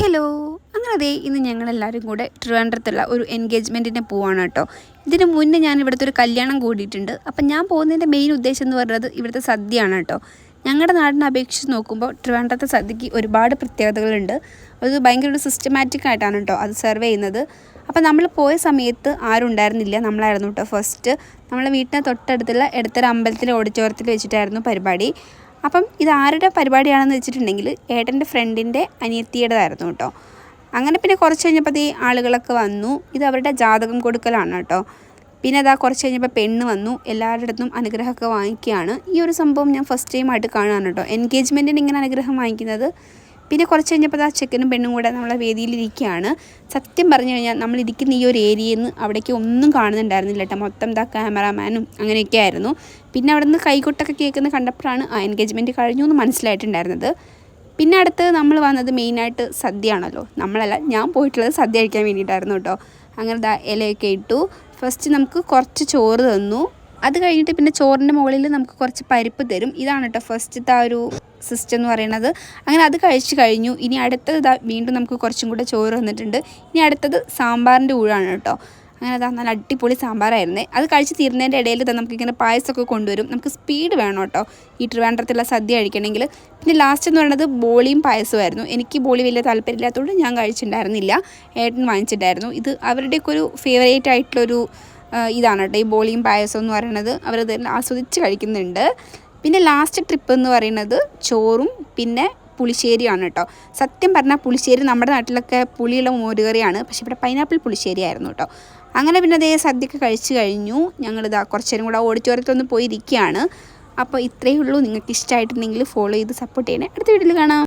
Hello, അങ്ങനെ അതേ ഇന്ന് ഞങ്ങളെല്ലാവരും കൂടെ ട്രിവാൻഡ്രത്തുള്ള ഒരു എൻഗേജ്മെൻറ്റിന് പോവാണ് കേട്ടോ. ഇതിന് മുന്നേ ഞാൻ ഇവിടുത്തെ ഒരു കല്യാണം കൂടിയിട്ടുണ്ട്. അപ്പം ഞാൻ പോകുന്നതിൻ്റെ മെയിൻ ഉദ്ദേശം എന്ന് പറയുന്നത് ഇവിടുത്തെ സദ്യയാണ് കേട്ടോ. ഞങ്ങളുടെ നാടിനെ അപേക്ഷിച്ച് നോക്കുമ്പോൾ ട്രിവാൻഡ്രത്തെ സദ്യക്ക് ഒരുപാട് പ്രത്യേകതകളുണ്ട്. അത് ഭയങ്കര ഒരു സിസ്റ്റമാറ്റിക് ആയിട്ടാണ് കേട്ടോ അത് സെർവ് ചെയ്യുന്നത്. അപ്പം നമ്മൾ പോയ സമയത്ത് ആരും ഉണ്ടായിരുന്നില്ല, നമ്മളായിരുന്നു കേട്ടോ ഫസ്റ്റ്. നമ്മളെ വീട്ടിന് തൊട്ടടുത്തുള്ള എടത്തര അമ്പലത്തിലെ ഓഡിറ്റോറിയത്തിൽ വെച്ചിട്ടായിരുന്നു പരിപാടി. അപ്പം ഇത് ആരുടെ പരിപാടിയാണെന്ന് വെച്ചിട്ടുണ്ടെങ്കിൽ ഏട്ടൻ്റെ ഫ്രണ്ടിൻ്റെ അനിയത്തിയുടേതായിരുന്നു കേട്ടോ. അങ്ങനെ പിന്നെ കുറച്ച് കഴിഞ്ഞപ്പോൾ ഈ ആളുകളൊക്കെ വന്നു. ഇത് അവരുടെ ജാതകം കൊടുക്കലാണ് കേട്ടോ. പിന്നെ അതാ കുറച്ച് കഴിഞ്ഞപ്പോൾ പെണ്ണ് വന്നു, എല്ലാവരുടെ അടുത്തും അനുഗ്രഹമൊക്കെ വാങ്ങിക്കുകയാണ്. ഈ ഒരു സംഭവം ഞാൻ ഫസ്റ്റ് ടൈം ആയിട്ട് കാണുകയാണ് കേട്ടോ, എൻഗേജ്മെൻറ്റിന് ഇങ്ങനെ അനുഗ്രഹം വാങ്ങിക്കുന്നത്. പിന്നെ കുറച്ച് കഴിഞ്ഞപ്പോൾ ആ ചെക്കനും പെണ്ണും കൂടെ നമ്മളെ വേദിയിലിരിക്കുകയാണ്. സത്യം പറഞ്ഞു കഴിഞ്ഞാൽ നമ്മളിരിക്കുന്ന ഈ ഒരു ഏരിയയിൽ നിന്ന് അവിടേക്ക് ഒന്നും കാണുന്നുണ്ടായിരുന്നില്ല കേട്ടോ. മൊത്തം ക്യാമറാമാനും അങ്ങനെയൊക്കെ ആയിരുന്നു. പിന്നെ അവിടെ നിന്ന് കൈകൊട്ടൊക്കെ കേൾക്കുന്നത് കണ്ടപ്പോഴാണ് എൻഗേജ്മെൻറ്റ് കഴിഞ്ഞു എന്ന് മനസ്സിലായിട്ടുണ്ടായിരുന്നത്. പിന്നെ അടുത്ത് നമ്മൾ വന്നത് മെയിനായിട്ട് സദ്യയാണല്ലോ. ഞാൻ പോയിട്ടുള്ളത് സദ്യ കഴിക്കാൻ വേണ്ടിയിട്ടായിരുന്നു കേട്ടോ. അങ്ങനെ ഇലയൊക്കെ ഇട്ടു. ഫസ്റ്റ് നമുക്ക് കുറച്ച് ചോറ് തന്നു. അത് കഴിഞ്ഞിട്ട് പിന്നെ ചോറിൻ്റെ മുകളിൽ നമുക്ക് കുറച്ച് പരിപ്പ് തരും. ഇതാണ് കേട്ടോ ഫസ്റ്റത്തെ ആ ഒരു സിസ്റ്റം എന്ന് പറയുന്നത്. അങ്ങനെ അത് കഴിച്ച് കഴിഞ്ഞു. ഇനി അടുത്തത് വീണ്ടും നമുക്ക് കുറച്ചും കൂടെ ചോറ് തന്നിട്ടുണ്ട്. ഇനി അടുത്തത് സാമ്പാറിൻ്റെ ഊഴാണ് കേട്ടോ. അങ്ങനെ നല്ല അടിപൊളി സാമ്പാറായിരുന്നേ. അത് കഴിച്ച് തീർന്നതിൻ്റെ ഇടയിൽ നമുക്കിങ്ങനെ പായസമൊക്കെ കൊണ്ടുവരും. നമുക്ക് സ്പീഡ് വേണം കേട്ടോ ഈ ട്രിവാൻഡ്രത്തുള്ള സദ്യ കഴിക്കണമെങ്കിൽ. പിന്നെ ലാസ്റ്റ് എന്ന് പറയുന്നത് ബോളിയും പായസമായിരുന്നു. എനിക്ക് ബോളി വലിയ താല്പര്യമില്ലാത്തതുകൊണ്ട് ഞാൻ കഴിച്ചിട്ടുണ്ടായിരുന്നില്ല, ഏട്ടൻ വാങ്ങിച്ചിട്ടായിരുന്നു. ഇത് അവരുടെയൊക്കെ ഒരു ഫേവറേറ്റ് ആയിട്ടുള്ളൊരു ഇതാണ് കേട്ടോ ഈ ബോളിയും പായസം എന്ന് പറയുന്നത്. അവരത് ആസ്വദിച്ച് കഴിക്കുന്നുണ്ട്. പിന്നെ ലാസ്റ്റ് ട്രിപ്പ് എന്ന് പറയുന്നത് ചോറും പിന്നെ പുളിശ്ശേരിയാണ് കേട്ടോ. സത്യം പറഞ്ഞാൽ പുളിശ്ശേരി നമ്മുടെ നാട്ടിലൊക്കെ പുളിയുള്ള മോരുകറിയാണ്, പക്ഷേ ഇവിടെ പൈനാപ്പിൾ പുളിശ്ശേരി ആയിരുന്നു കേട്ടോ. അങ്ങനെ പിന്നെ അതേ സദ്യയൊക്കെ കഴിച്ച് കഴിഞ്ഞു. ഞങ്ങളിതാ കുറച്ച് നേരം കൂടെ ഓഡിറ്റോറിയത്തിലൊന്ന് പോയിരിക്കുകയാണ്. അപ്പോൾ ഇത്രയേ ഉള്ളൂ. നിങ്ങൾക്ക് ഇഷ്ടമായിട്ടുണ്ടെങ്കിൽ ഫോളോ ചെയ്ത് സപ്പോർട്ട് ചെയ്യണേ. അടുത്ത വീഡിയോയിൽ കാണാം.